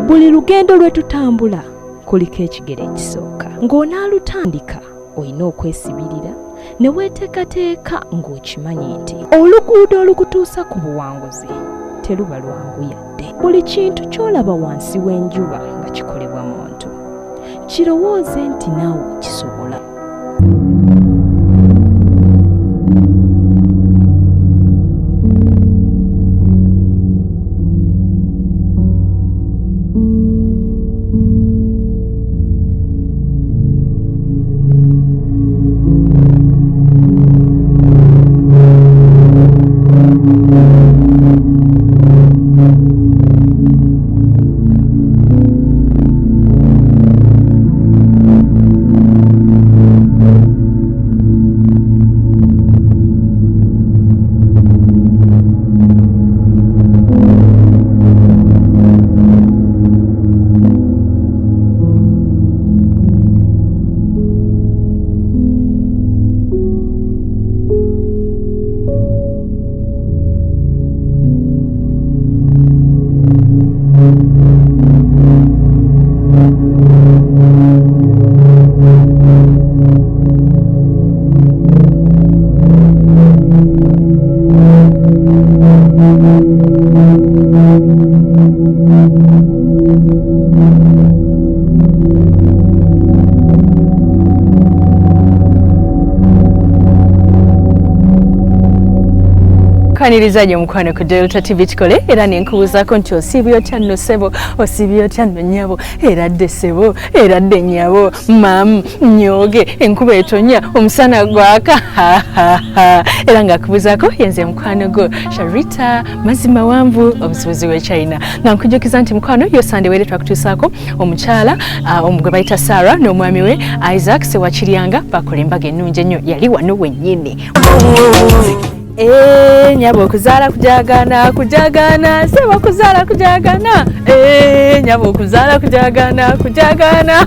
buli lugendo lwe tutambula kuliko ekigere ekisooka ng'onaalutandika olina okwesibirira ne weeteekateeka ng'okimanyi nti oluguudo olukutuusa ku buwanguzi teruba lwangu yadde. Buli kintu ky'olaba wansi w'enjuba nga kikolebwa muntu kirowooze nti naawe okisobola. Kanirizaje mukwano ku Delta TV tukole era nenkubuzaako nti osiibye otya nno ssebo osiibye otya nno nnyabo era dde ssebo era dde nnyabo mamu nyoge enkuba etonya omusana gwaka era ng'akubuzaako yenze mukwano gwo Sharita mazzi mawanvu omusuubuzi w'e China nga nkujukiza nti mukwano yo Sande were twakutuusaako omukyala gwe bayita Sarah n'omwami we Isaac Sewakiryanga bakola embaga ennungi ennyo yali wano wennyini. Nyabo kuzala kujagana sewa kuzala kujagana nyabo kuzala kujagana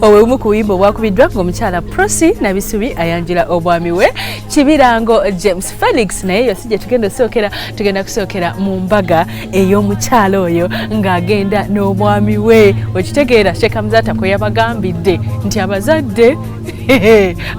owe mu kuwimbo bwakubiddwa ng'omukyala Prosi na bisubi ayanjula obwami we Kibirango James Felix naye yo sije tugenda kusookera mu mbaga ey'omukyala oyo ng'agenda n'obwami we okitegeera Sheikh Mzata kwe yabagambidde nti abazadde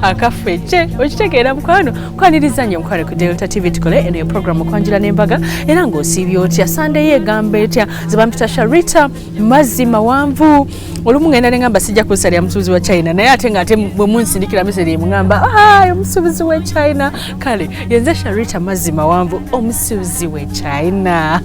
akafeche okitegeera mukwano kwanirizanya mukwano ku Delta TV tukole eno program Okwanjula N'EMBAGA era ng'osiibye otya Sunday yegambe etya zibampita Sharita mazzi mawanvu olumu ngenda nengamba sijja kusalya musuubuzi wa China naye ate ng'ate bwe munsindikira meseri mungamba omusuubuzi w'e China kale yenze Sharita mazzi mawanvu omusuubuzi w'e China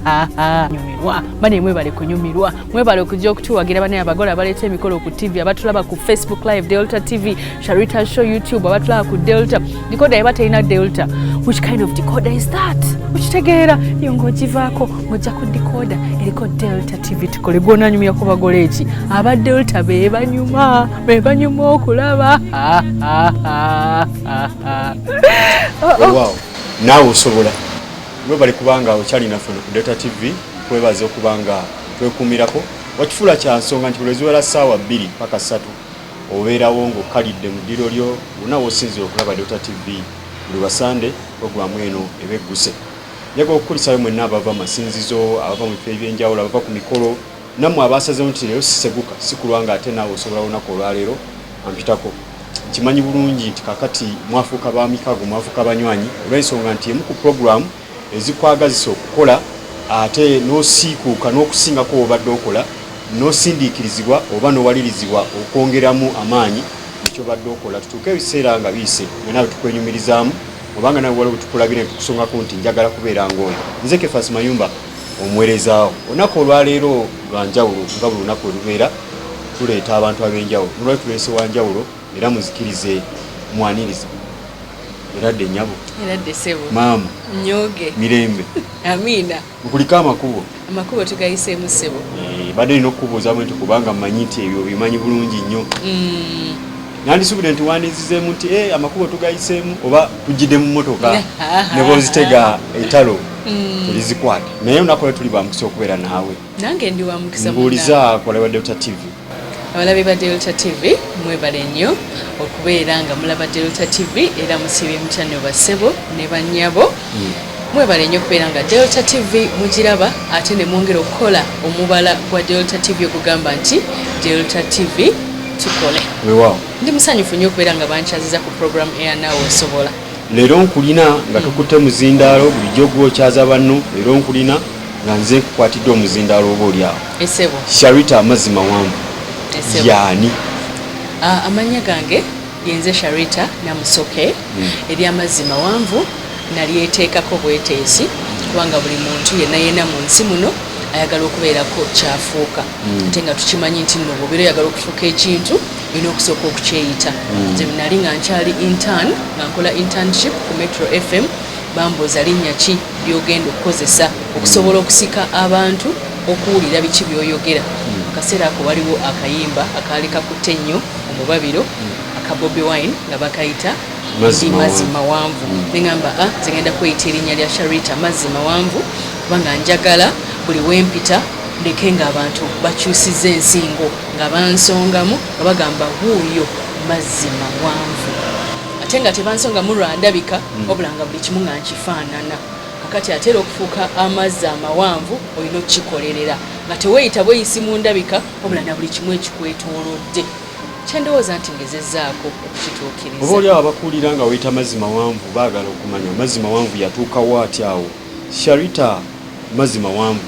nyumirwa bane mwebale kunyumirwa mwebale okujja okutuwagira bane abagola abaleeta emikolo ku TV abatulaba ku Facebook Live Delta TV SHARITA'SSHOW YouTube abatulaba ku Delta decoder yaba terina Delta. Which kind of decoder is that? Ukitegeera iyo ng'ogivaako ng'ojja ku decoder eriko Delta TV tukole gwona nyumya ku bagole eki aba Delta be banyuma okulaba. Wow, naawe osobola webali kubanga okyali naffe ku Delta TV twebaze okubanga twekuumirako wakifuula kya nsonga nti buli ziwera ssaawa 2 paka 3 obeerawo ng'okkalidde mu ddiro lyo lunawo osinzira okulaba Delta TV buli Sande programu eno ebegguse. Njagala okukulisayo mwenna abava amasinzizo abava mu bifo ebyenjawulo abava ku mikolo nammwe abaasazeewo nti leero siseguka si kulwanga ate naawe osobola olunaku olwaleero ampitako. Kimanyi bulungi nti kakati mwafuuka ba mikago mwafuuka banywanyi olw'ensonga nti emu ku programu ezikwagazisa okukola ate n'osiikuuka n'okusingako obadde okola n'osindiikirizibwa oba n'owalirizibwa okwongeramu amaanyi ekyobadde okola tutuuke ebiseera nga biyise nawe tukwenyumirizaamu obanga nawe waliwo tukulabire tukusongako nti njagala kubeera ng'oyo. Nze Kefasi Mayumba omuweerezaawo olunaku olwaleero lwa njawulo nga buli lunaku olubeera tuleeta abantu ab'enjawulo nolwali tuleese wa njawulo era muzikirize mwaniriza eradde nnyabo eradde ssebo maamu nyoge mirembe amiina nkuliko amakubo tugayiseemu ssebo badde nina okukubuuzamu nti kubanga mmanyi nti ebyo bimanyi bulungi nnyo nandisubire nti wandizizeemu nti amakubo tugayiseemu oba tujjidde mu mmotoka ne bozitega eitalo tulizikwate naye olunaku lwe tuli bamukisa okubeera naawe nange ndi wamukisa mbuuliza kolaba Delta TV abalabi ba Delta TV mwebale nnyo okubeera nga mulaba Delta TV era musibye mutya ne bassebo ne bannyabo mwebale nnyo okubeera nga Delta TV mugiraba ate ne mwongera okukola omubala gwa Delta TV okugamba nti Delta TV tukole. Weewaawo. Ndi musanyufu nnyo okubeera nga bankyaziza ku program eya Naawe Osobola. Leero nkulina nga tukutte muzindaalo bulijjo gw'okyaza banno. Leero nkulina nga nze nkukwatidde omuzindaalo oba oliawo. Esebo. Sharita amazzi mawanvu. Esebo. Yaani? Amanya gange yenze Sharita Namusoke eri amazzi mawanvu nalyeteekako bweteesi kubanga buli muntu yenna mu nsi muno ayagala okubeerako kyafuuka ate nga tukimanyi nti nno bw'obeera oyagala okufuuka ekintu olina okusooka okukyeyita. Nze nali nga nkyali intern nga nkola internship ku Metro FM bambuuza linnya ki ly'ogenda okukozesa okusobola okusika abantu okuwulira biki by'oyogera. Akaseera ako waliwo akayimba akaali kakutte nnyo omubabiro aka Bobi Wine nga bakayita mazzi mawanvu. Neŋŋamba nze ngenda kweyita erinnya lya Sharita mazzi mawanvu kubanga njagala buli wempita ndeke ng'abantu bakyusiza ensingo nga bansongamu nga bagamba wuuyo mazzi mawanvu ate nga tebansongamu lwandabika wabula nga buli kimu nga nkifaanana. Kakati atera okufuuka amazzi amawanvu olina okukikolerera nga teweeyita bweyisi mu ndabika wabula na buli kimu ekikwetoolodde. Kyendowooza nti ngezezzaako okukituukiriza. Oba oliawo abakuulira nga weyita mazzi mawanvu baagala okumanya mazzi mawanvu yatuukawo ati awo. Sharita mazzi mawanvu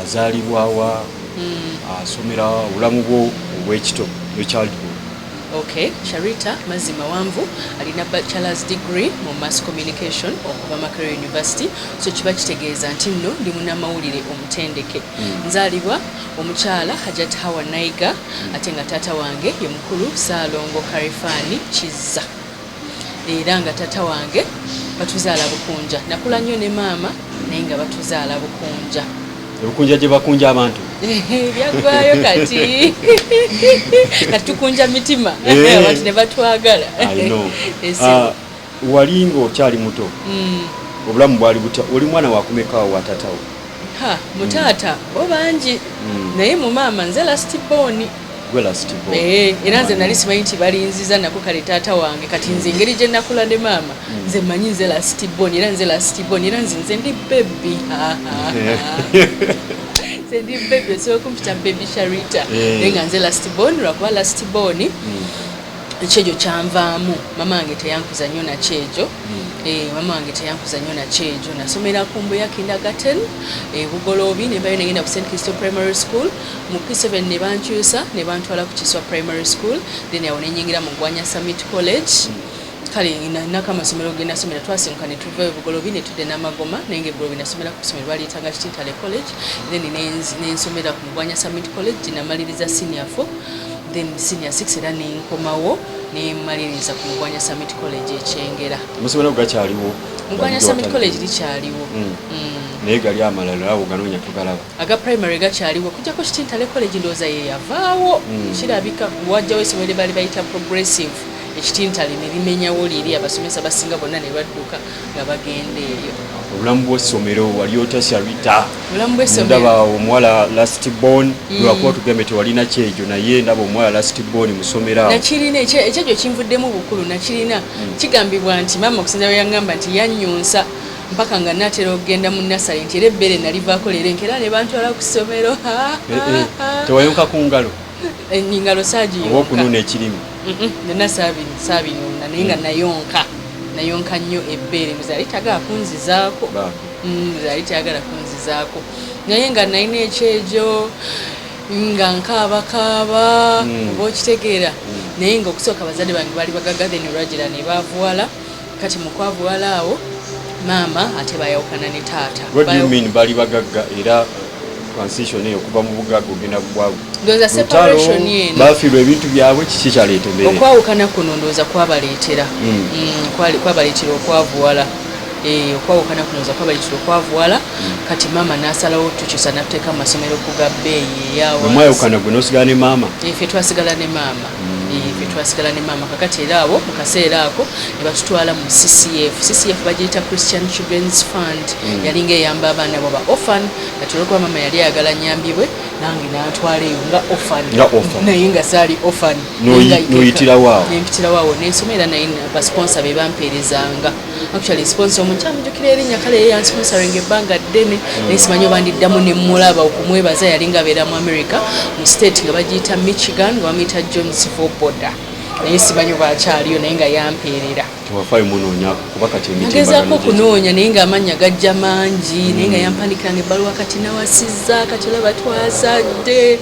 azaalibwawa asomera obulamu bwo obw'ekito childhood. Okay, Sharita mazzi mawanvu alina bachelor's degree mu mass communication okuva Makerere University. So kiba kitegeeza nti nno ndi munnamawulire omutendeke. Nzaalibwa omukyala Hajat Hawa Naiga ate nga taata wange ye mukulu Saalongo Karifani Kizza. Era nga taata wange batuzaala Bukunja. Nakula nnyo ne maama naye nga batuzaala Bukunja. Ebukunja gye bakunja abantu byaggwayo kati kati tukunja mitima abantu ne batwagala. Wali ng'okyali muto obulamu bwali butya? Oli mwana wakumekawo wa taatawo? Mutaata bo bangi naye mu maama nze last born. Era nze nali simanyi nti balinziza nako kale taata wange kati nze engeri gye nakula ne maama nze mmanyi nze last born era nze nze ndi baby. Nze ndi baby osobola okumpita baby Sharita naye nga nze last born lwakuba last born ekyejo kyanvaamu. Mama wange teyankuza nnyo nakyejo. Mama wange teyankuza nnyo nakyejo. Nasomera ku Mbuya kindergarten Bugoloobi ne mbayo negenda ku St. Christo Primary School. Mu P7 ne bankyusa ne bantwala ku Kiswa Primary School. Then awo ne nyingira mu Gwanya Summit College. Kale naka amasomero ge nasomera twasimuka ne tuva Bugoloobi ne tudde n'Amagoma naye nga Bugoloobi nasomera ku ssomero baliyitanga Kitintale College. Then nensomera ku Gwanya Summit College namaliriza senior 4. Then senior 6 era nenkomawo nemaliriza ku Mugwanya Summit College ekyengera. Amasomero gakyaliwo? Mugwanya Summit College likyaliwo. Naye gali amalala awo ganoonya tugalaba? Aga primary gakyaliwo kujjako Kitintale College ndowooza ye yavaawo. Kirabika wajjawo essomero bali bayita progressive ekitintale ne limenyawo liri abasomesa basinga bonna ne badduka nga bagenda eyo. Obulamu bw'essomero wali otya Sharita? Obulamu bw'essomero ndaba omuwala last born lwakuba tugambe tewalina kyejo naye ndaba omuwala last born musomera awo. Nakirina ekyejo kinvuddemu bukulu nakirina kigambibwa nti maama okusinza bwe yaŋŋamba nti yannyunsa mpaka nga naatera okugenda mu nasale nti era ebbere nalivaako leero enkera ne bantwala ku ssomero. Tewayonka ku ngalo? Engalo saagiyonka. Oba okunuuna ekirimi? Nena saabinuuna naye nga nayonka nnyo ebbeere muzaali tagala kunzizaako. Muzaali tayagala kunzizaako naye nga nalina ekyejo nga nkaabakaaba oba okitegeera naye nga okusooka abazadde bange baali bagaga then olwagira ne baavuwala kati mu kwavuwala awo maama ate bayawukana ne taata. What do you mean bali bagagga era transition eyo kuva mu bugagga ogenda bwabu? Ndowooza separation yeno bafiirwa ebintu byabwe kiki kyaleeta embeera? Okwawukana kuno ndowooza kwabaleetera kwabaleetera okwavuwala. Okwawukana kuno ndowooza kwabaleetera okwavuwala kati maama n'asalawo tukyusa n'atuteeka mu masomero ku ga bbeeyi eyawansi. Omwawukana gwe n'osigala ne maama? Ffe twasigala ne maama. Twasigala ne maama kakati era abo mu kaseera ako ne batutwala mu CCF bagiyita Christian Children's Fund. Yalinga eyamba abaana baba orphan kati olwokuba maama yali ayagala nnyambibwe nange n'atwala eyo nga orphan orphan. naye nga saali orphan noyitira waawo nempitira waawo nensomera naye basponsa be bampeerezanga actually sponsor omuntu amujjukira erinnya kale ye yansponsoring ebbanga ddene naye simanyi oba ndiddamu ne mmulaba okumwebaza yali nga abeera mu America mu state nga bagiyita Michigan nga bamuyita Jones Foboda naye simanyi oba akyaliyo naye nga yampeerera tewafaayo munoonya kuba kati nagezaako okunoonya naye ng'amannya gajja mangi naye nga yampandikiranga ebbaluwa kati nawasizza kati olaba twazadde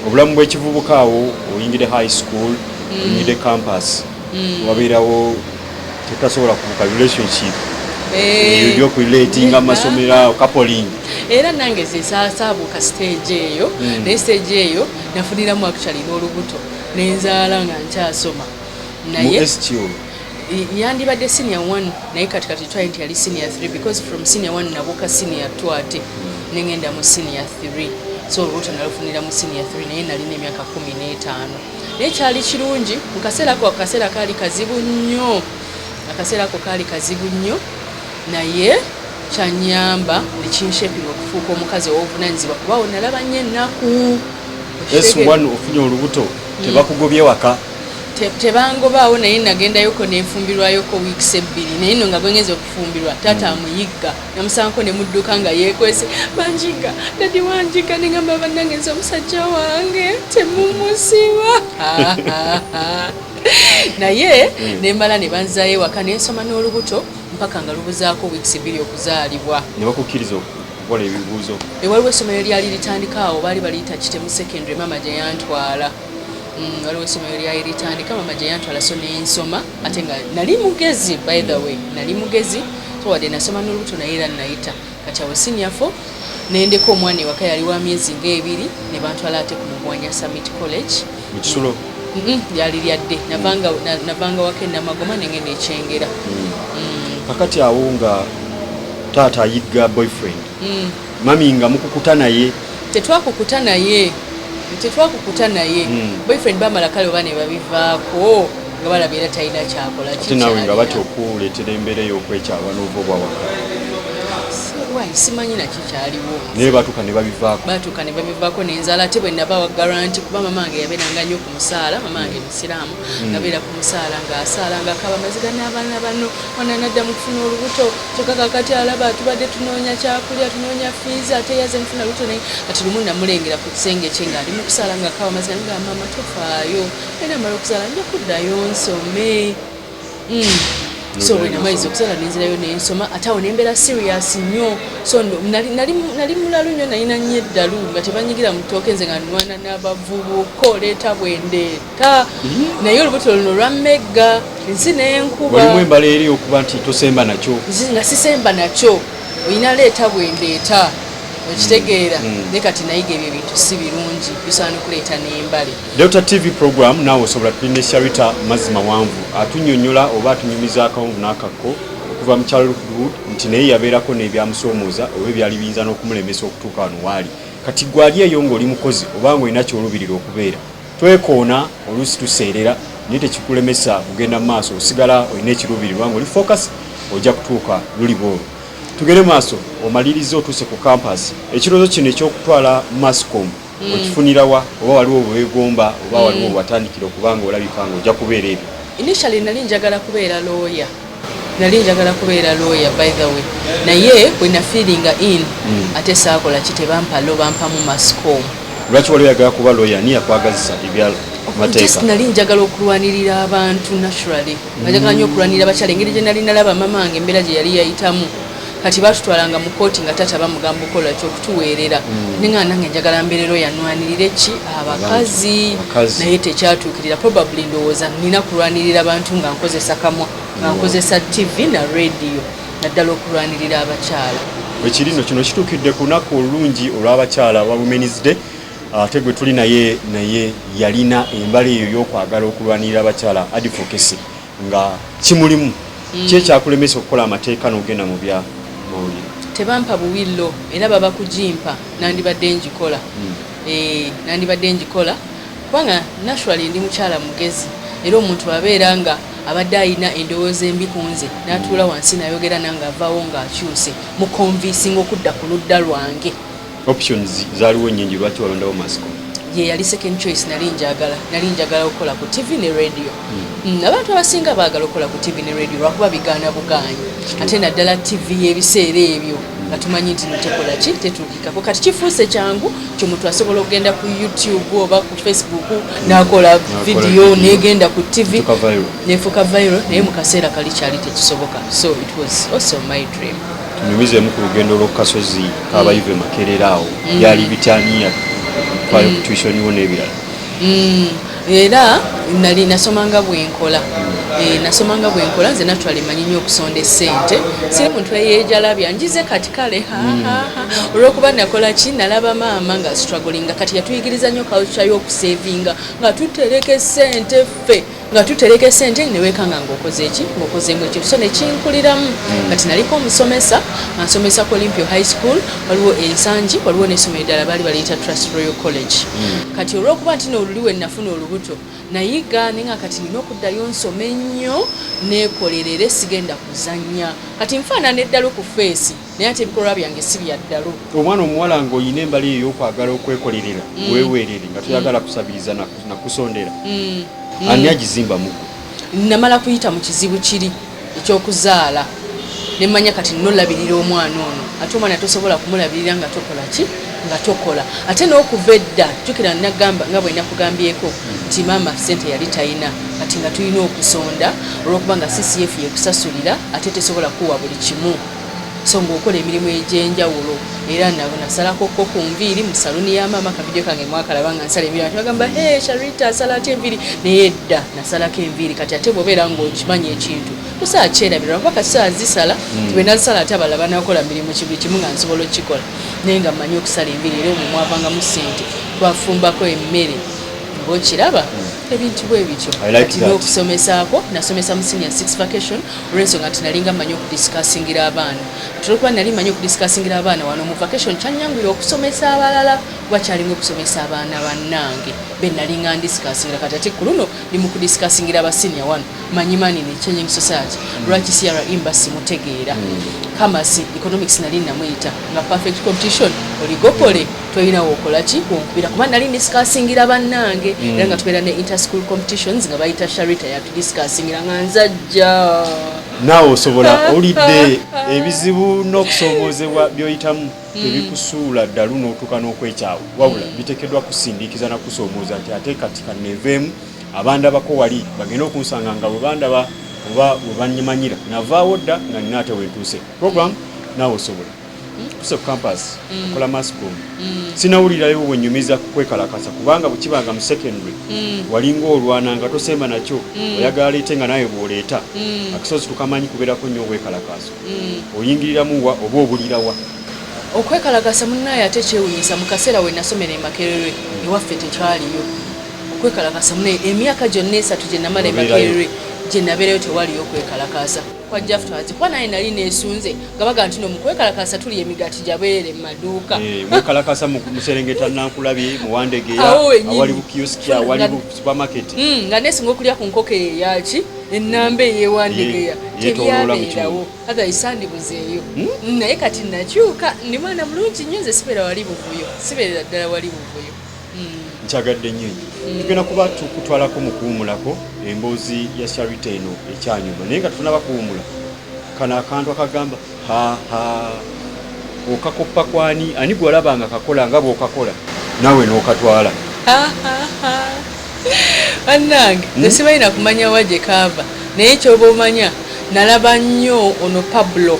obulamu bw'ekivubuka awo oyingire high school oyingire campus wabeerawo tetasobola kubuka relationship ebyokurilatinga amasomero awo coupling era nange zesaabuuka stage eyo naye stage eyo nafuniramu actually n'olubuto nenzaala nga nkyasoma naye yandibadde senior 1 naye katikati twaye nti yali senior 3 because from senior 1 nabuuka senior 2 ate nengenda mu senior 3 so olubuto nalufunira mu senior 3 naye nalina emyaka 15 naye kyali kirungi akaseera kaali kazibu nnyo naye kyanyamba nekinshepinga okufuuka omukazi ow'obuvunanyizibwa kubawo nalaba nnyo ennaku S1 ofunye olubuto tebakugobye waka tebangobaawo naye nagendayoko nenfumbirwayoko weeks 2 naye no nga bwengenza okufumbirwa taata amuyigga namusanko ne mudduka nga yeekwese banjiga dadi wanjiga nengamba bannangenza omusajja wange temumusiba naye nembala ne banzayo ewaka nensoma n'olubuto mpaka nga lubuzaako weeks 2 okuzaalibwa ne bakukkiriza okukola ebibuuzo waliwo essomero lyali litandikaawo baali baliyita kitemu secondary mama gye yantwala waliwo essomero lyali litandika mama gye yantwala so nensoma ate nga nali mugezi by the way nali mugezi so wadde nasoma n'olubuto naye era nayita kati awo senior 4 nendeka omwana ewaka yali wa myezi nga 2 ne bantwala ate ku Mugwanya Summit College mu Kisulo lyali lyadde navanga waka enamagoma nengenda ekyengera kakati awo nga taata ayigga boyfriend mami nga mukukuta naye tetwakukuta naye boyfriend bamala kale oba ne babivaako nga balaba era talina kyakola ate naawe nga batya okuleetera embeera ey'okwekyaba n'ova obwawaka simanyi nakikyaliwo naye batuuka ne babivaako nenzala ate bwe nabawa garanti kuba mamange yabeeranga nnyo ku musaala mamange musiraamu ngabeera ku musaala ng'asaala ng'akaba amaziga n'abaana bano ona nadda mu kufuna olubuto kyokka kakati alaba tubadde tunoonya kyakulya tunoonya fiizi ate yaze nfuna lubuto naye kati lumu namulengera ku kisenge kye ng'ali mu kusaala ng'akaba amaziga nga mama tofaayo era amala okusaala nja kuddayo nsome so bwe namaliza okusala nenzirayo nensoma ate awo nembeera serious nnyo so nali mulalu nnyo nalina nnyo eddalu nga tebanyigira mu ttooke nze nga nwana n'abavubuka oleeta bwendeeta naye olubuto luno lwammegga ensi n'enkuba walimu embala eri okuba nti tosemba nakyo nga sisemba nakyo olina leeta bwendeeta okitegeera ne kati nayiga ebyo bintu si birungi bisaana okuleeta n'embale Delta TV program naawe osobola tulina Sharita mazzi mawanvu atunnyonnyola oba atunyumiza akawunvu n'akakko okuva mu childhood nti naye yabeerako n'ebyamusoomooza oba ebyali biyinza n'okumulemesa okutuuka wano waali kati gwali eyo ng'oli mukozi oba ng'olina kyolubirira okubeera twekoona oluusi tuseerera naye tekikulemesa kugenda mu maaso osigala olina ekiruubirirwa ng'oli focus ojja kutuuka luli bwolwo tugere maaso omaliriza otuuse ku campus ekiroozo kino ekyokutwala mascom okifunirawa oba waliwo obwegomba oba waliwo watandikira okubanga olabika nga ojja kubeera ebyo initially nali njagala kubeera lawyer by the way naye bwe nafeelinga in ate saakola kitebampa bampamu mascom lwaki wali oyagala kuba lawyer ni yakwagazisa ebyamateeka nali njagala okulwanirira abantu naturally njagala nnyo okulwanirira abakyala engeri gye nali nalaba mamange embeera gye yali yayitamu kati batutwalanga mu kooti nga tata bamugamba okola kyokutuweerera nenga nange njagala mbeerero yanwanirire ki abakazi naye tekyatuukirira probably ndowooza nina kulwanirira abantu nga nkozesa kamwa nga nkozesa TV na radio naddala okulwanirira abakyala ekirino kino kituukidde ku lunaku olulungi olw'abakyala wa Women's Day ate gwe tuli naye yalina embala eyo y'okwagala okulwanirira abakyala advocacy nga kimulimu kyekyakulemesa okukola amateeka n'ogenda mu bya tebampa buwillo era baba kujimpa nandibadde njikola kubanga naturally ndi mukyala mugezi era omuntu abeera nga abadde ayina endowooza embi ku nze n'atuula wansi nayogera nange avaawo ng'akyuse mukonvinsinga okudda ku ludda lwange options zaaliwo nnyingi lwaki walondawo mascom? ye yali second choice nali njagala okukola ku TV ne radio. Abantu abasinga baagala okukola ku TV ne radio lwakuba bigaana bugaanyi ate naddala TV y'ebiseera ebyo nga tumanyi nti tekola ki tetuukikako kati kifuuse kyangu kyomuntu asobola okugenda ku YouTube oba ku Facebook n'akola video negenda ku TV nefuuka viral naye mu kaseera kali kyali tekisoboka, so it was also my dream. Tunyumizeemu ku lugendo lw'okukasozi k'abayive Makerere awo byali bitaniya kwayo tuition wo n'ebirala. Era nali nasomanga bwenkola nze natwala emanyi nnyo okusonda essente siri muntu eyeejalabya njize kati kale olw'okuba nakola ki nalaba maama nga strugglinga kati yatuyigiriza nnyo culture y'okusevinga nga tutereka essente ffe nga tutereka essente neweeka nga ng'okoze eki ng'okozeemu ekyo so nekinkuliramu kati naliko omusomesa ansomesa ku Olympia High School waliwo ensangi waliwo n'essomero ddala baali baliyita Trust Royal College kati olw'okuba nti n'oluliwe nafuna olubuto nayiga nenga kati nina okuddayo nsome nnyo neekolerere sigenda kuzannya kati nfaanana eddalo ku feesi naye ate ebikolwa byange si bya ddalo. Omwana omuwala ng'olina embali eyo y'okwagala okwekolerera weeweerere nga toyagala kusabiriza nakusondera ani agizimba mugo? Namala kuyita mu kizibu kiri ekyokuzaala nemmanya kati nolabirira omwana ono ate omwana tosobola kumulabirira nga tokola ki nga tokola ate n'okuva edda jjukira nagamba nga bwe nakugambyeko nti maama ssente yali talina kati nga tulina okusonda olw'okuba nga CCF yekusasulira ate tesobola kuwa buli kimu so ng'okola emirimu egy'enjawulo era nabo nasalako ko ku nviiri mu saluni ya maama kavidiyo kange mwakalaba nga nsala enviiri bagamba Sharita asala ate enviiri naye edda nasalako enviiri kati ate bw'obeera ng'okimanyi ekintu tusaa kyerabira lwakuba kasaa zisala bwe nazisala ate abalala banakola mirimu kibuli kimu nga nsobola okikola naye nga mmanyi okusala enviiri era omwo mwavangamu ssente twafumbako emmere ng'okiraba ebintu bwe bityo kati n'okusomesaako nasomesa mu senior 6 vacation olw'ensonga nti nalinga mmanyi okudisikasingira abaana tulikuba nali mmanyi okudisikasingira abaana wano mu vacation kyanyangwira okusomesa abalala kuba kyalinga okusomesa abaana bannange be nalinga ndisikasingira kati ate ku luno ndi mu kudisikasingira abasenior wano manyimani ne changing society lwaki CRA embassy mutegeera kamasi economics nali namuyita nga perfect competition oligopole toyina wokola ki wonkubira kuba nali ndisikasingira bannange era nga tubeera ne inter-school competitions nga bayita Sharita yatudisikasingira nga nzajja naawe osobola olidde ebizibu n'okusomoozebwa by'oyitamu tebikusuula ddalu n'otuuka n'okwekyawo wabula biteekeddwa kusindiikiza na kusoomooza nti ate kati kanneeveemu abandabako wali bagenda okunsanga nga bwe bandaba oba bwe banyimanyira navaawo dda nga nina ate wentuuse program naawe osobola tuse ku campus okola mascom sinawulirayo wenyumiza kwekalakasa kubanga bwekibanga mu secondary walinga olwana nga tosemba nakyo oyagala leete nga nawe bw'oleeta akisozi tukamanyi kubeerako nnyo obwekalakaso oyingiriramu wa oba obulirawa okwekalakasa munnaye ate kyewunyisa mu kaseera we nasomera e Makerere ewaffe tekyaliyo okwekalakasa munnaye emyaka gyonna esatu gye namala e Makerere gye nabeerayo tewaliyo okwekalakasa kwa jafutazi kuba naye nali neesunze nga baga nti no mu kwekalakasa tuli emigaati gyabeerere mu maduuka mwekalakasa mu Serengeta Nankulabye mu Wandegeya awali bukiyosiki awali bu supermarket nga neesinga okulya ku nkoko eyaki ennamba eyewandegeya tebyabeerawo aga isandibuzeeyo naye kati nakyuka ndi mwana mulungi nnyo nze sibeera wali buvuyo sibeera ddala wali buvuyo nkyagadde nnyo tugenda kuba tukutwalako mu kuwumulako emboozi ya Sharita eno ekyanyuma naye nga tufunaba kuwumula kano akantu akagamba okakoppa kwani ani gwolabanga kakola nga bw'okakola naawe n'okatwala bannange tesibalina kumanya wa gye kaava naye kyoba omanya nalaba nnyo ono Pablo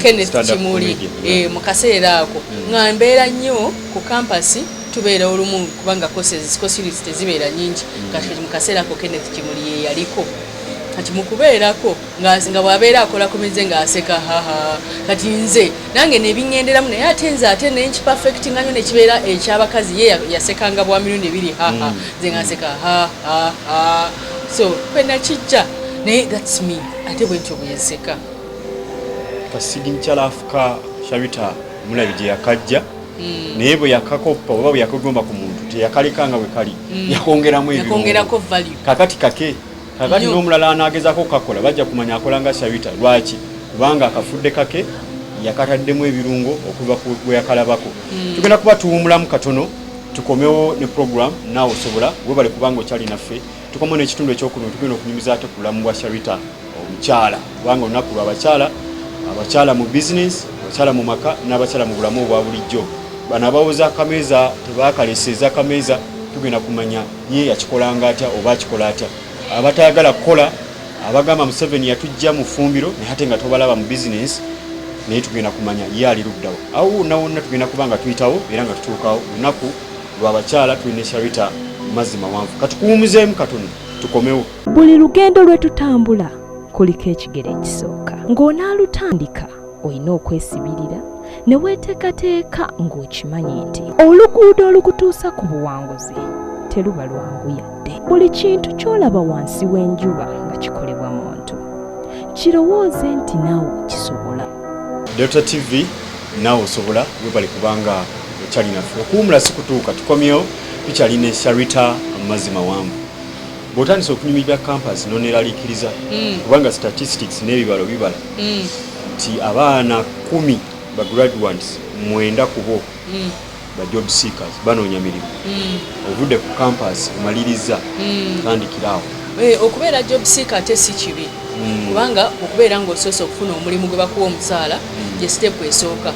Kenneth Kimuli mu kaseera ako nga mbeera nnyo ku kampasi tubeera olumu kubanga courses tezibeera nyingi kati mu kaseera ako Kenneth Kimuli ye yaliko kati mu kubeerako nga bw'abeera akola kumize ng'aseka kati nze nange nebiŋŋenderamu naye ate nze ate nenkipafectinga nnyo nekibeera ekyabakazi ye yasekanga bwa mirundi ebiri nze ng'aseka so kwena kijja naye that's me ate bwentyo bwenseka kasiginikyalafuka Sharita mulabi gye yakajja naye bwe yakakoppa oba bwe yakagomba ku muntu teyakalekanga bwe kali yakongerako value kakati kakati n'omulala anaagezako kakola bajja kumanya akola nga Sharita lwaki kubanga akafudde kake yakataddemu ebirungo okuva ku bwe yakalabako. Tugenda kuba tuwumulamu katono tukomewo ne program naawe osobola bwe bali kubanga okyali naffe tukomewo n'ekitundu ekyokunu tugenda okunyumiza ate ku bulamu bwa Sharita omukyala kubanga olunaku abakyala mu business abakyala mu maka n'abakyala mu bulamu obwa bulijjo bano abawoza akameeza tebaakaleseza akameeza tugenda kumanya ye yakikolanga atya oba akikola atya abatayagala kukola abagamba Museveni yatujja mu ffumbiro naye ate nga tobalaba mu business naye tugenda kumanya ye ali luddawo awo nawonna tugenda kubanga tuyitawo era nga tutuukawo lunaku lw'abakyala tulina Sharita mazzi mawanvu katukuwumuzeemu katono tukomewo. Buli lugendo lwe tutambula kuliko ekigere ekisooka ng'onaalutandika olina okwesibirira ne weeteekateeka ng'okimanyi nti oluguudo olukutuusa ku buwanguzi teruba lwangu yadde. Buli kintu ky'olaba wansi w'enjuba nga kikolebwa muntu kirowooze nti naawe okisobola. Delta TV naawe osobola bwe bali kubanga okyali naffe okuwumula si kutuuka tukomyewo tukyali ne Sharita mazzi mawanvu. Bw'otandisa okunyumirwa campus n'oneeraliikiriza kubanga statistics n'ebibalo bibala nti abaana 10 ba graduates 9 ku bo ba job seekers banoonya mirimu ovudde ku campus omaliriza tandikirawo. Okubeera job seeker ate si kibi kubanga okubeera ng'osoose okufuna omulimu gwe bakuwa omusaala gye step esooka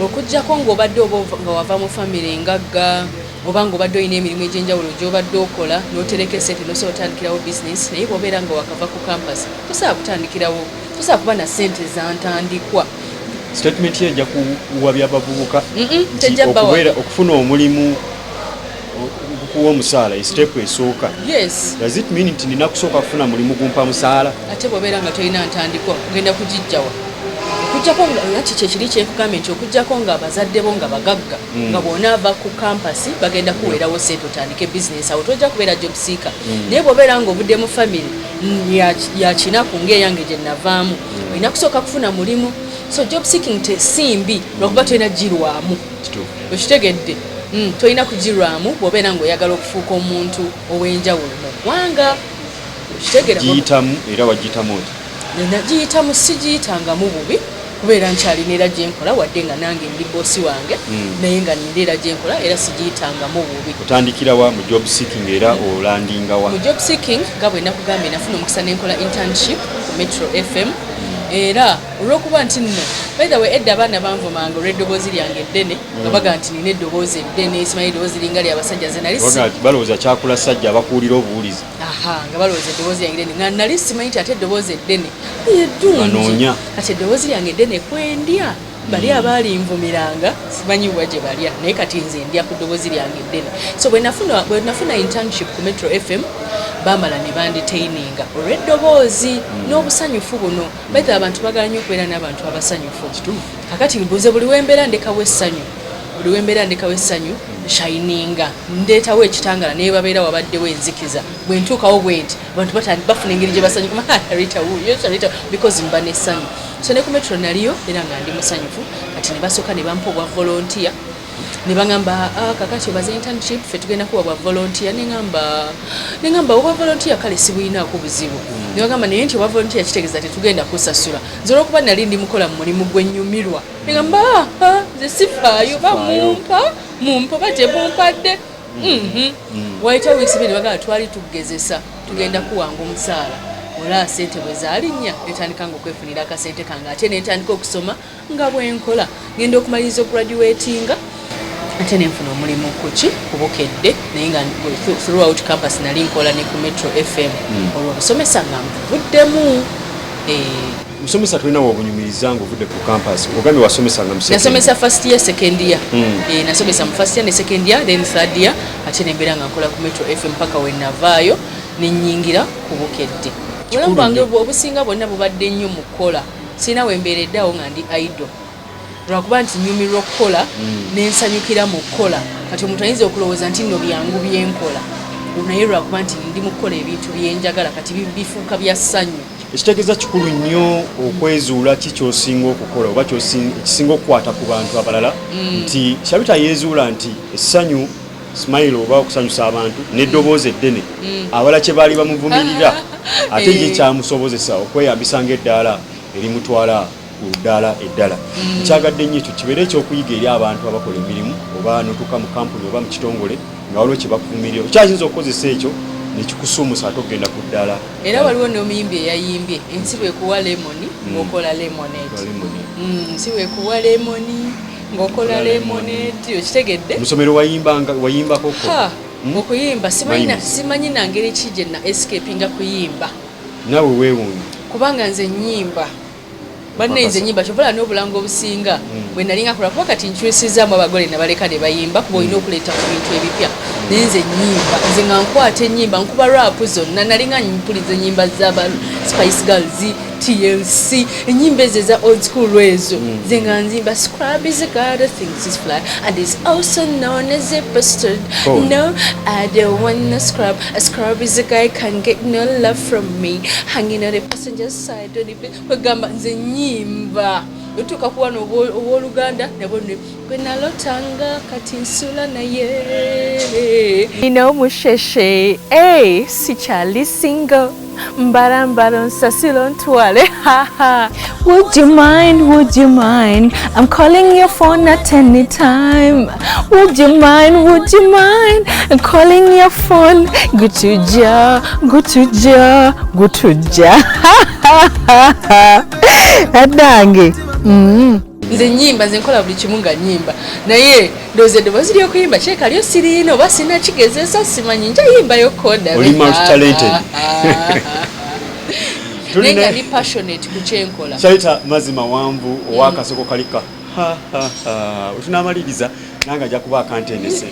okuggyako ng'obadde nga wava mu famire engagga oba ng'obadde olina emirimu egy'enjawulo gy'obadde okola n'otereka esente n'osobola otandikirawo business naye bw'obeera nga wakava ku campus tosobola kutandikirawo tosobola kuba na sente zantandikwa. Statement ye ejja kuwabya abavubuka okubeera okufuna omulimu okuwa omusaala step esooka. Yes. Does it mean nti nina kusooka kufuna mulimu gumpa musaala? Ate bw'obeera nga tolina ntandikwa ogenda kugijjawa okujjako nga kiki ekiri kyekugambye nti okujjako nga abazadde bo nga bagagga nga bw'onaava ku kampasi bagenda kuweerawo sente otandike bizinesi awo tojja kubeera job seeker. Naye bw'obeera nga ovudde mu famire yakinaku ng'eyange gye navaamu olina kusooka kufuna mulimu. So job seeking simbi lwakuba tolina girwamu okitegedde tolina kugirwamu bw'obeera ng'oyagala okufuuka omuntu ow'enjawulo mu ggwanga okitegera giyitamu era wagiyitamu oti nagiyitamu sigiyitangamu bubi kubeera nkyalina era gyenkola wadde nga nange ndi boosi wange naye nga nina era gyenkola era sigiyitangamu bubi. Otandikirawa mu job seeking era olandingawa? Mu job seeking nga bwe nakugambye nafuna omukisa n'enkola internship ku Metro FM era olw'okuba nti nno by the way edda abaana banvumanga olw'eddoboozi lyange eddene nga baga nti nina eddoboozi eddene simanyi eddoboozi linga ly'abasajja ze nali balowooza kyakula sajja abakuulira obuwulizi nga balowooza eddoboozi lyange eddene nga nali simanyi nti ate eddoboozi eddene eddungi kati eddoboozi lyange eddene kwendya bali abalinvumiranga simanyi bwa gye balya naye kati nze ndya ku ddoboozi lyange eddene. So bwe nafuna internship ku Metro FM bamala ne bandetaininga olw'eddoboozi n'obusanyufu buno baita abantu bagala nnyo okubeera n'abantu abasanyufu. Kakati mbuze buli wembeera ndekawo essanyu shininga ndeetawo ekitangala naye babeera wabaddewo enzikiza bwe ntuukawo bwe nti abantu bafuna engeri gye basanyuka Sharita because mba n'essanyu. So ne ku Metro naliyo era nga ndi musanyufu kati ne basooka ne bampa obwa volunteer ne bagamba kakati obaze internship ffe tugenda kuwa bwa volunteer ne ngamba obwa volunteer kale sibulinaako buzibu ne bagamba naye nti obwa volunteer kitegeeza tetugenda kusasula nze olw'okuba nali ndi mukola mu mulimu gwennyumirwa ne ngamba nze sifaayo mumpa oba tebumpadde wayita weeks ibiri bagamba twali tugezesa tugenda kuwanga omusaala ola sente bwe zaalinnya netandikanga okwefunira akasente kange ate netandika okusoma nga bwenkola ngenda okumaliriza ograduatinga ate nenfuna omulimu kuki kubukedde naye nga throughout campus nali nkola ne ku Metro FM olwo obusomesa nga nvuddemu. Musomesa tulina obunyumiriza ng'ovudde ku campus ogambye wasomesanga mu nasomesa first year second year nasomesa mu first year ne second year then third year ate nembeera nga nkola ku Metro FM mpaka we navaayo nenyingira ku bukedde. Obulamu bwange obusinga bwonna bubadde nnyo mu kukola sirina wembeereddeawo nga ndi idle lwakuba nti nyumirwa okukola nensanyukira mu kukola kati omuntu ayinza okulowooza nti nno byangu byenkola naye lwakuba nti ndi mu kukola ebintu byenjagala kati bifuuka bya ssanyu. Ekitegeeza kikulu nnyo okwezuula ki ky'osinga okukola oba ekisinga okukwata ku bantu abalala nti Sharita yeezuula nti essanyu smile oba okusanyusa abantu n'eddoboozi eddene abala kye baali bamuvumirira ate ye kyamusobozesa okweyambisa ng'eddaala erimutwala ku ddala eddala kyagadde nnyo ekyo kibeere ekyokuyiga eri abantu abakola emirimu oba notuuka mu kampuni oba mu kitongole nga waliwo kye bakuvumirira okyayinza okukozesa ekyo nekikusumusa ate okugenda ku ddala era waliwo n'omuyimbi eyayimbye ensi bwekuwa lemoni ng'okola lemonade ensi bwekuwa lemoni ng'okola lemonade okitegedde musomero wayimbako okuyimba simanyi nangeri ki gye na escapinga kuyimba naawe weewuunye kubanga nze nnyimba banne nze nnyimba kyovala n'obulango obusinga bwe nali ngakola kuba kati nkyusizaamu abagole nabaleka ne bayimba kuba olina okuleeta ku bintu ebipya naye nze nnyimba nze nga nkwata ennyimba nkuba raapu zonna nali nga mpuliza ennyimba z'aba Spice Girls TLC ennyimba ezo eza old school ezo nze nga nzimba scrub is a god of things is fly and is also known as a bastard no I don't want a scrub is a guy can get no love from me hanging on the passenger side on the kwegamba nze nnyimba otuuka kuwa n'owooluganda nabone gwe nalotanga kati nsula naye nina omusheshe sikyali single mbala nsasilo ntwale would you mind I'm calling your phone at any time would you mind I'm calling your phone gutuja adange nze nyimba nze nkola buli kimu nga nyimba naye ndoze eddoboozi ly'okuyimba kyeka lyo siriina oba sina kigezesa simanyi njayimbayo koda oli multi-talented naye nga ndi passionate ku kyenkola Sharita mazzi mawanvu owakasoko kalika otunamaliriza nange ajja kuba akantendese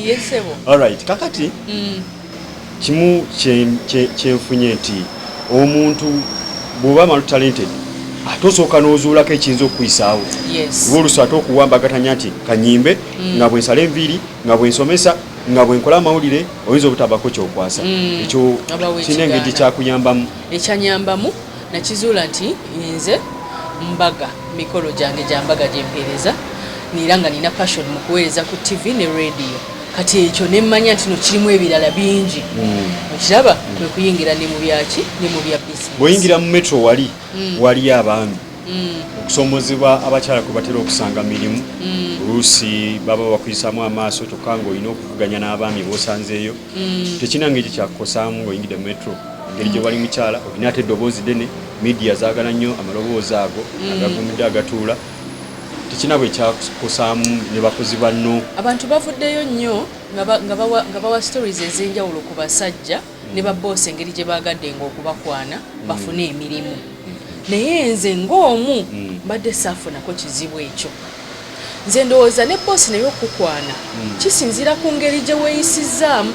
yesebo alright kakati kimu kyenfunye nti omuntu bw'oba multi-talented ate osooka n'ozuulako ekiyinza okukuyisaawo oluusi ate okuwambagatanya nti kanyimbe nga bwensala enviiri nga bwensomesa nga bwenkola amawulire oyinza obutabako kyokwasa ekyo kirina engeri kyakuyambamu ekyanyambamu nakizuula nti nze mbaga mikolo gyange gyambaga gyempeereza era nga nina passion mu kuweereza ku TV ne radio kati ekyo nemmanya nti no kirimu ebirala bingi okiraba kwe kuyingira ne mu byaki ne mu bya business bw'oyingira mu metro wali abaami okusomozebwa abakyala kwe batera okusanga mirimu oluusi baba bakuyisaamu amaaso kyokka ng'olina okuvuganya n'abaami b'osanzeeyo tekina ngeri kyakukosaamu ng'oyingidde mu metro engeri gye wali mukyala olina ate eddoboozi ddene midiya zaagala nnyo amaloboozi ago agagumidde agatuula tekina bwe kyakukosaamu ne bakozi banno abantu bavuddeyo nnyo nga bawa stories ez'enjawulo ku basajja ne baboosi engeri gye baagaddenga okubakwana bafune emirimu naye nze ng'omu mbadde saafunako kizibu ekyo nze ndowooza ne boosi naye okukwana kisinziira ku ngeri gye weeyisizaamu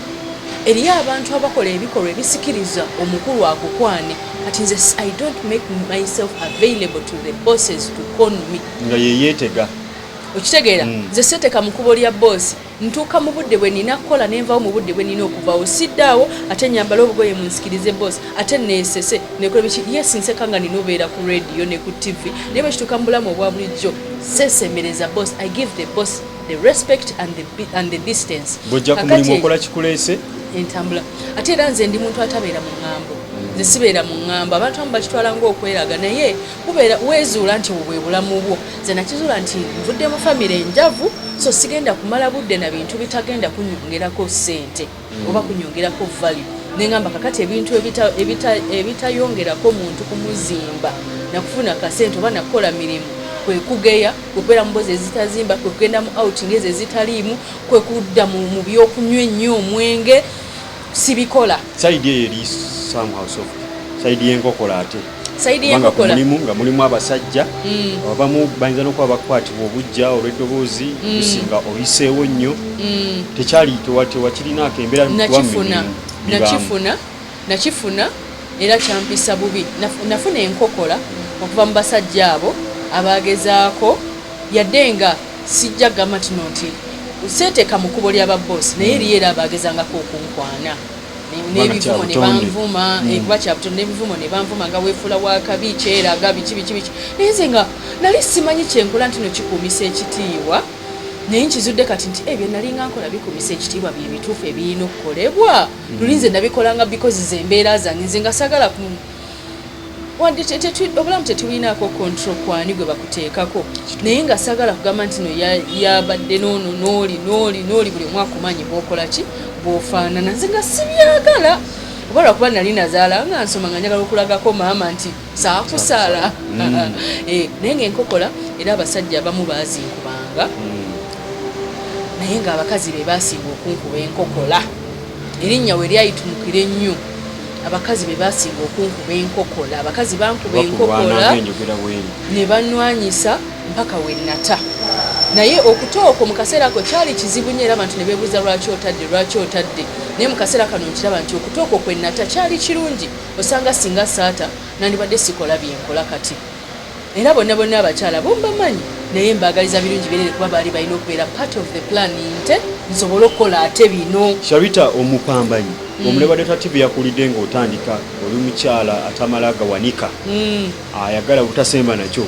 eriyo abantu abakola ebikolwa ebisikiriza omukulu akukwane kati nze I don't make myself available to the bosses to con me nga yeyeetega okitegeera nze seeteka mu kkubo lya boosi ntuuka mu budde bwe nina kukola nenvawo mu budde bwe nina okuvaawo siddaawo ate nyambala obugoye munsikirize boosi ate neesese nekola biki yes nseka nga nina obeera ku radio ne ku TV naye bwe kituuka mu bulamu obwa bulijjo seesemereza boss I give the boss the respect and the distance bw'ojja ku mulimu okola kikuleese entambula ate era nze ndi muntu atabeera mu ŋŋambo nze sibeera mu ŋŋambo abantu abamu bakitwala ng'okweraga naye weezuula nti bwe bulamu bwo nze nakizuula nti nvudde mu famire enjavu so sigenda kumala budde na bintu bitagenda kunyongerako ssente oba kunyongerako value neŋŋamba kakati ebintu ebitayongerako muntu kumuzimba nakufuna kasente oba nakukola mirimu kwe kugeya kubeera mu mbozi ezitazimba kwe kugenda mu outing ezo ezitaliimu kwe kudda mu byokunywa ennyo omwenge sibikola saidi eyo eri somehow soft saidi y'enkokola ate saidi y'enkokola nga mulimu abasajja abamu bayinza n'okuba bakwatibwa obujja olw'eddoboozi kusinga oyiseewo nnyo tekyali tewakirinaako embeera nakifuna era kyampisa bubi nafuna enkokola okuva mu basajja abo abagezaako yadde nga sijja gamba tino nti seeteeka mu kkubo ly'ababoosi naye eriyo era abagezangako okunkwana n'ebivumo ne banvuma kuba kyabutono n'ebivumo ne banvuma nga weefula wakabi kyeraga biki naye nze nga nali simanyi kyenkola nti no kikuumisa ekitiibwa naye nkizudde kati nti ebyo nali nga nkola bikuumisa ekitiibwa bye bituufu ebirina okukolebwa luli nze nabikolanga bikozi ze embeera zange nze nga sagala wandi obulamu tetulinaako control kwani gwe bakuteekako naye nga sagala kugamba nti no yabadde noono nooli buli mwaka omanyi bwokola ki bwofaanana nze nga sibyagala oba lwakuba nali nazaala nga nsoma nga njagala okulagako maama nti saakusaala naye ngaenkokola era abasajja abamu baazinkubanga naye ng'abakazi be baasinga okunkuba enkokola erinnya we lyayitumukira ennyo abakazi be baasinga okunkuba enkokola abakazi bankuba enkokola ne banwanyisa mpaka we nnata naye okutooko mu kaseera ako kyali kizibu nnyo era abantu ne beebuuza lwaki otadde naye mu kaseera kano nkiraba nti okutooko kwe nnata kyali kirungi osanga singa saata nandibadde sikola byenkola kati era bonna abakyala bombamanyi naye mbaagaliza birungi birere kuba baali balina okubeera part of the plan nte nsobole okukola ate bino. Sharita omupambanyi omuleba Data TV yakulidde ng'otandika oli mukyala atamala gawanika ayagala butasemba nakyo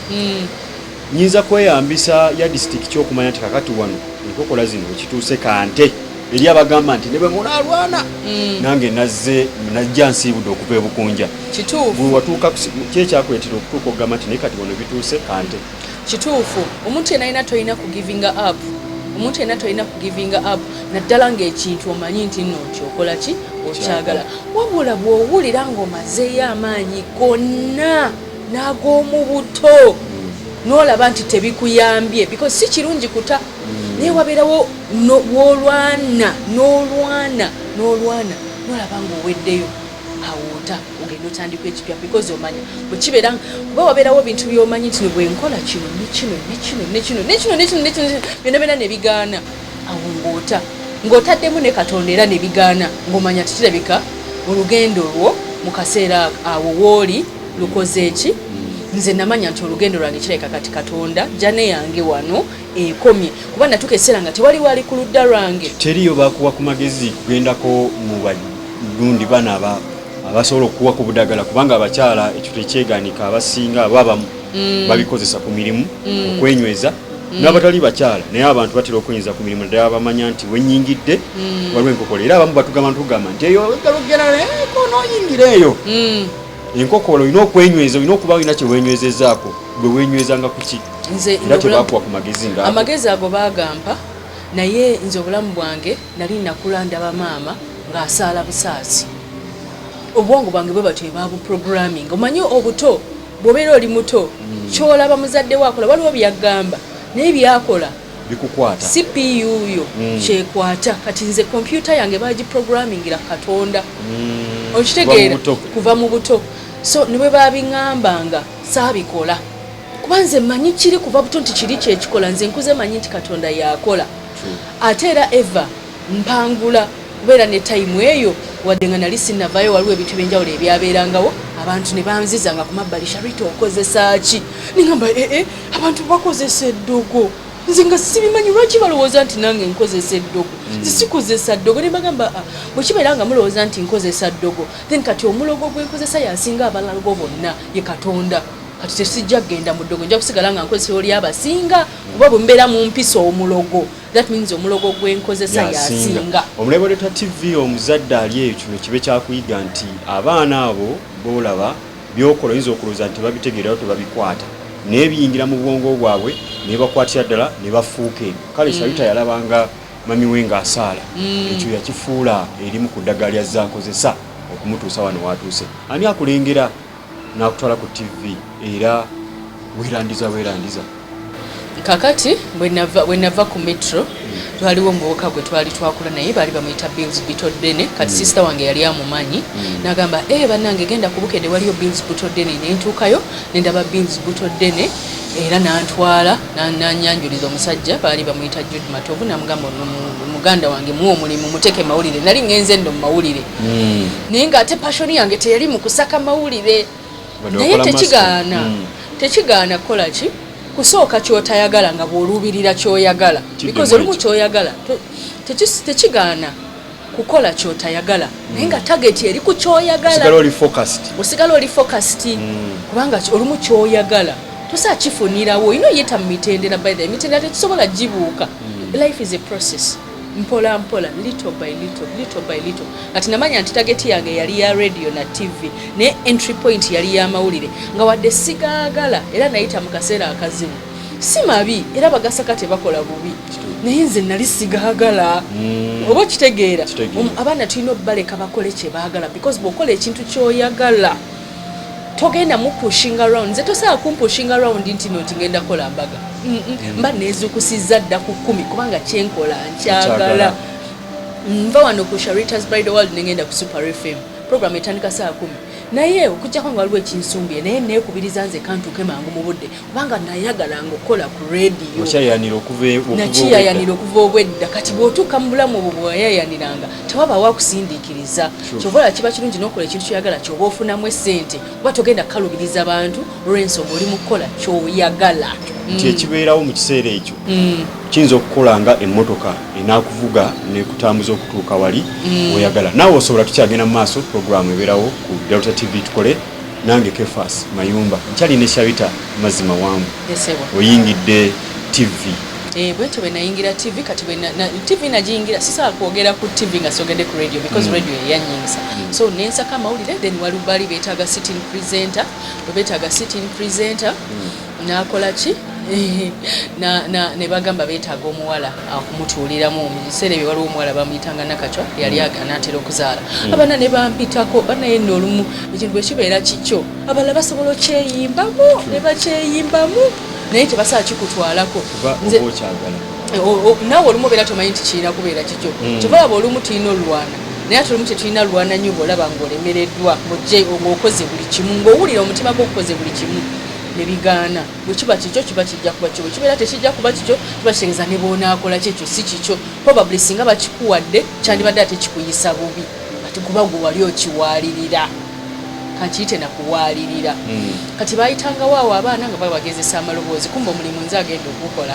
nyinza kweyambisa ya district ky'okumanya nti kakati wano enkokola zino kituuse kante eri abagamba nti ne bwe munaalwana nange najja nsiibudde okuva ebukunja kituufu watuuka kyekyakuleetera okutuuka okugamba nti naye kati wano bituuse kante kituufu omuntu yenna alina tolina ku giving up naddala ng'ekintu omanyi nti nno okyokola ki okyagala wabula bw'owulira ng'omazeeyo amaanyi gonna n'ag'omu buto n'olaba nti tebikuyambye because si kirungi kuta naye wabeerawo n'olwana n'olaba ng'oweddeyo awoota ogenda otandika ekipya because omanya bwekibeera kuba wabeerawo bintu by'omanyi nti bwenkola kino byonna ne bigaana awo ng'otaddemu ne Katonda era ne bigaana ng'omanya tikirabika olugendo lwo mu kaseera awo wooli lukoze eki nze namanya nti olugendo lwange kirabika kati Katonda jane yange wano ekomye kuba natuka eseera nga tewali wali ku ludda lwange teriyo bakuwa ku magezi kugendako mu balundi bana abasobola okuwa ku budagala kubanga abakyala ekyo tekyeganika abasinga abamu babikozesa ku mirimu okwenyweza n'abatali bakyala naye abantu batera okwenyweza ku mirimu ddala bamanya nti wenyingidde waliwo enkokola era abamu batugamba nti eyo nooyingireeyo enkokolo olina okwenyweza olina okuba olina kyeweenywezezaako gwe weenywezanga ku ki era tebakuwa ku magezi nga amagezi ago bagampa naye nze obulamu bwange nali nakula ndaba maama ng'asaala busaasi obwongo bwange bwe batyo babuprogramming omanyi obuto bw'obeera oli muto kyolaba muzadde waakola waliwo byagamba naye byakola bikukwata CPU yo kyekwata kati nze kompyuta yange bagiprogrammingira Katonda okitegeera kuva mu buto so ne bwe babiŋŋambanga saabikola kuba nze mmanyi kiri kuva buto nti kiri kyekikola nze nkuze manyi nti Katonda yakola ate era eva mpangula kubeera ne tayimu eyo wadde nga nali sinnavaayo waliwo ebintu ebyenjawulo ebyabeerangawo abantu ne banzizanga ku mabbali Sharita okozesa ki ningamba abantu bakozesa eddogo nze nga sibimanyi lwaki balowooza nti nange nkozesa eddogo nze sikozesa ddogo ne bagamba bwe kibeera nga mulowooza nti nkozesa ddogo then kati omulogo gwenkozesa yasinga abalago bonna ye Katonda kati tesijja kgenda mu ddogo nja kusigala nga nkozesa oli abasinga oba bwe mbeera mu mpisa omulogo that means omulogo gwenkozesa yasinga omulebo Data TV omuzadde ali eyo kino kibe kyakuyiga nti abaana abo boolaba byokola oyinza okulowooza nti babitegeerayo tebabikwata naye biyingira mu bwongo bwabwe ne bakwatira ddala ne bafuuka eno kale Sharita yalabanga mami we ng'asaala ekyo yakifuula erimu ku ddagala lyazza nkozesa okumutuusa wano watuuse ani akulengera n'akutwala ku TV era weerandiza kakati bwe nava ku metro twaliwo omuvubuka gwe twali twakula naye baali bamuyita Bills Bitoddene kati sister wange yali amumanyi n'agamba bannange genda ku Bukedde waliyo Bills Bitoddene ne ntuukayo ne ndaba Bills Bitoddene era n'antwala n'annyanjuliza omusajja baali bamuyita Jude Matovu n'amugamba muganda wange muwa omulimu muteke mawulire nali ngenze ndo mu mawulire naye ng'ate passion yange teyali mu kusaka mawulire naye tekigaana kukola ki kusooka kyotayagala nga bw'oluubirira kyoyagala because olumu kyoyagala tekigaana kukola kyotayagala naye nga target eri ku kyoyagala osigala oli focused kubanga olumu kyoyagala tosakifunirawo olina oyita mu mitendera by the mitendera tekisobola gibuuka life is a process mpola mpola, little by little. Kati namanya nti target yange yali ya radio na TV ne entry point yali ya mawulire nga wadde sigaagala era nayita mu kaseera akazibu si mabi era bagasaka tebakola bubi naye nze nali sigaagala oba kitegeera abaana tulina obbaleka bakole kye baagala because bw'okola ekintu ky'oyagala togenda mu pushing around nze tosobola kumpushing around nti ngenda kola mbaga mba neezukusizza dda ku 10 kubanga kyenkola nkyagala nva wano ku Sharita's Bridal World nengenda ku Super FM program etandika saa 10 naye okujja kwanga waliwo ekinsumbye naye neekubiriza nze kantuuke mangu mu budde kubanga nayagala ngokola ku radio nakyayanira okuva obwedda kati bw'otuuka mu bulamu obwo bwewayayaniranga tewaba wakusindiikiriza kyobola kiba kirungi n'okola ekintu kyoyagala kyoba ofunamu essente oba togenda kukalubiriza bantu olw'ensonga oli mu kukola kyoyagala nti ekibeerawo mu kiseera ekyo kiyinza okukola nga emmotoka enaakuvuga nekutambuza okutuuka wali oyagala naawe osobola tukyagenda mu maaso programu ebeerawo ku Delta TV tukole nange Kefas Mayumba nkyali ne Sharita Mazzi Mawanvu oyingidde TV bwetyo bwe nayingira TV kati TV nagiyingira sisobola kwogera ku TV nga sogedde ku radio because radio eyanyingisa so nensaka amawulire then waliwo baali beetaaga sitting presenter nakola ki ne bagamba beetaaga omuwala akumutuuliramu omubiseera ebyo waliwo omuwala bamuyitanga Nakacwa yali anaatera okuzaala abaana ne bampitako banaye nno olumu ekintu bwe kibeera kikyo abalala basobola okyeyimbamu ne bakyeyimbamu naye tebasobola kikutwalako naawe olumu obeera tomanyi nti kirina kubeera kikyo kyobalaba olumu tulina olwana naye ate olumu tetulina lwana nnyo bw'olaba ng'olemereddwa ng'okoze buli kimu ng'owulira omutima gw'okukoze buli kimu ne bigaana bwe kiba kikyo kiba kijja kuba kyo bwe kibeera tekijja kuba kikyo kiba kitegeeza ne boonaakola kyekyo si kikyo probably singa bakikuwadde kyandibadde ate kikuyisa bubi kati kuba gwe wali okiwaalirira kakiyite nakuwaalirira kati bayitangawo awo abaana nga babagezesa amaloboozi kumba omulimu nze agenda okukola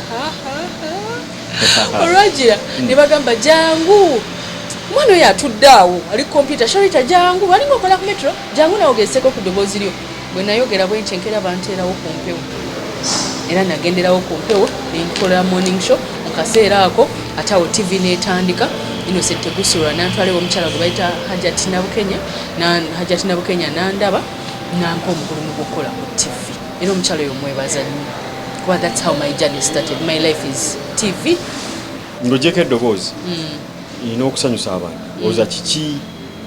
olwagira ne bagamba jangu omwana oyo atudde awo ali kompyuta Sharita jangu alinga okola ku metro jangu nawe ogezeseko ku ddoboozi lyo bwe nayogera bwe ntenkera banteerawo ku mpewo era nagenderawo ku mpewo nenkola morning show mu kaseera ako ate awo TV netandika Innocent Tegusulwa nantwalewo omukyala gwe bayita Hajati Nabukenya nandaba nampa omukulu mu kukola ku TV era omukyala oyo mwebaza nnyo kuba that's how my journey started my life is TV ng'ogyeko eddoboozi nina okusanyusa abantu oza kiki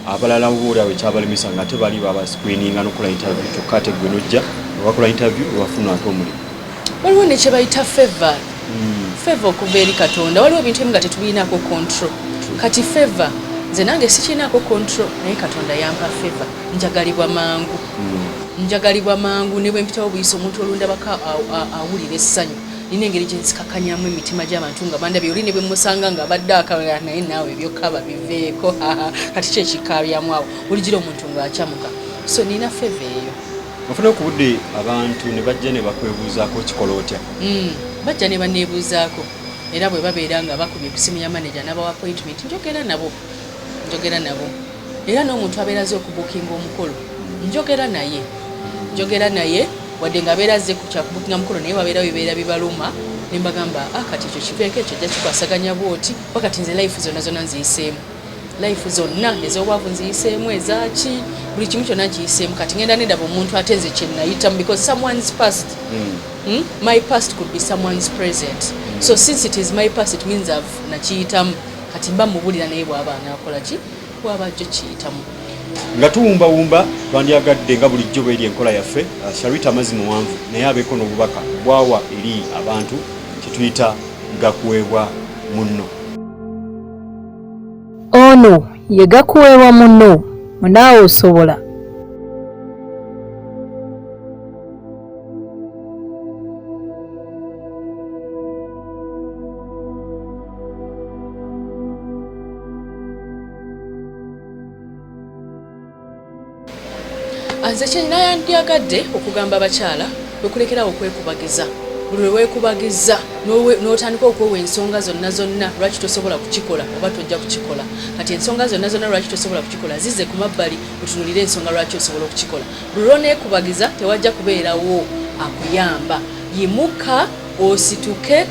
abalala oboolyawo ekyabalemesa nga ate bali baba screeninga n'okola interview kyokka ate gwe nojja obakola interview ewafuna ate omulimu waliwo ne kye bayita favor okuva eri Katonda waliwo ebintu ebimu nga tetubirinaako control kati favor nze nange sikirinaako control naye Katonda yampa favor njagalibwa mangu ne bwe mpitawo buyisa omuntu olundabako awulira essanyu nina engeri gye nzikakanyamu emitima gy'abantu nga bandabye oli ne bwe musanga nga abadde akabala naye naawe ebyokaba biveeko kati kyekikabyamu awo oligira omuntu ng'akyamuka so nina favor eyo ofuna ku budde abantu ne bajja ne bakwebuuzaako kikola otya bajja ne baneebuuzaako era bwe babeera nga bakubye ku simu ya manager n'abawa appointment njogera nabo era n'omuntu abeeraze okubukinga omukolo njogera naye wadde nga abeera azze ku kyakubukinga mukolo naye wabeera bibeera bibaluma ne mbagamba kati ekyo kiveeko ekyo jja kikwasaganya bwoti wakati nze life zonna nziyiseemu life zonna ez'obwavu nziyiseemu ezaki buli kimu kyonna nkiyiseemu kati ngenda nedaba omuntu ate nze kye nayitamu because someone's past my past could be someone's present so since it is my past it means I've nakiyitamu kati mba mubulira naye bw'aba anaakola ki bw'aba ajjo kiyitamu nga tuwumbawumba twandyagadde nga bulijjo bw'eri enkola yaffe Sharita Mazzi Mawanvu naye abeeko n'obubaka bwawa eri abantu kyetuyita gakuweebwa munno ono ye gakuweebwa munno naawe osobola nze kyenayandyagadde okugamba abakyala wekulekerawo okwekubagiza buli lwe weekubagiza n'otandika okwewa ensonga zonna lwaki tosobola kukikola oba tojja kukikola kati ensonga zonna lwaki tosobola kukikola zize ku mabbali otunulire ensonga lwaki osobola okukikola buli lw'oneekubagiza tewajja kubeerawo akuyamba yimuka osituke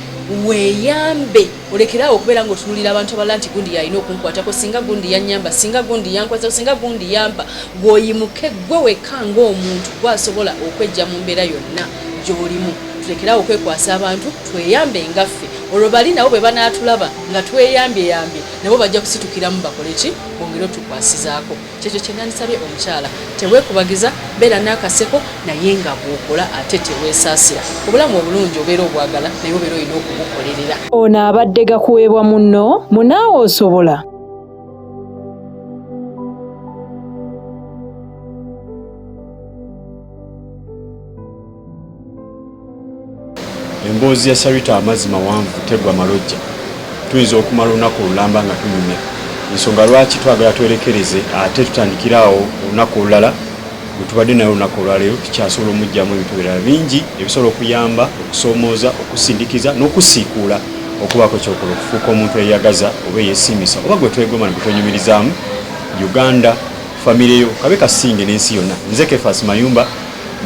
weeyambe olekerawo okubeera ng'otunulira abantu abalala nti gundi yalina okunkwatako singa gundi yannyamba singa gundi yankwatako singa gundi yampa gweoyimuke gwe wekka ng'omuntu gwasobola okwejja mu mbeera yonna gy'olimu tulekerawo okwekwasa abantu tweyambe ngaffe olwo bali nabo bwe banaatulaba nga tweyambyeyambye nabo bajja kusitukiramu bakole ki bongere otukwasizaako kyekyo kye nanisabye omukyala teweekubagiza beera n'akaseko naye nga bw'okola ate teweesaasira obulamu obulungi obeera obwagala naye obeera olina okubukolerera. Ono abadde gakuweebwa munno mu Naawe Osobola. Emboozi ya Sharita amazzi mawanvu tegwa malojja. Tuyinza okumala olunaku olulamba nga tunyumya. Ensonga lwaki twagala twerekereze ate tutandikirawo olunaku olulala bwe tubadde nayo olunaku olwaleero tukyasobola omujjamu ebintu ebirala bingi ebisobola okuyamba okusoomooza okusindikiza n'okusiikuula okubaako kyokola okufuuka omuntu eyeyagaza oba eyeesiimisa oba gwe twegoma ne gutwenyumirizaamu Uganda famire yo kabe kasinge n'ensi yonna. Nze Kefas Mayumba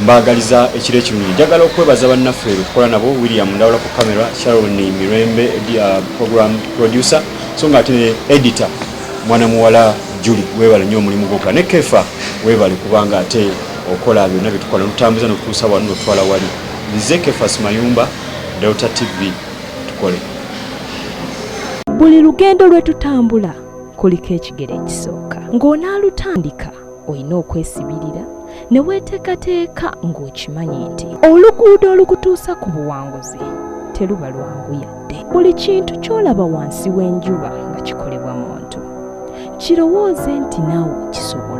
mbagaliza ekiro ekirungi. Njagala okwebaza bannaffe tukola nabo William Ndawula ku kamera, Sharon Mirembe program producer so nga ate editor mwana muwala Julie weebale nnyo omulimu gwokola ne Kefa weebale kubanga ate okola byonna bye tukola n'otutambuza n'otutuusa wano n'otwala wali. Nze Kefas Mayumba, Delta TV tukole. Buli lugendo lwe tutambula kuliko ekigere ekisooka ng'onaalutandika olina okwesibirira ne weeteekateeka ng'okimanyi nti oluguudo olukutuusa ku buwanguzi teruba lwangu yadde. Buli kintu ky'olaba wansi w'enjuba nga kikolebwa muntu kirowooze nti naawe kisobola.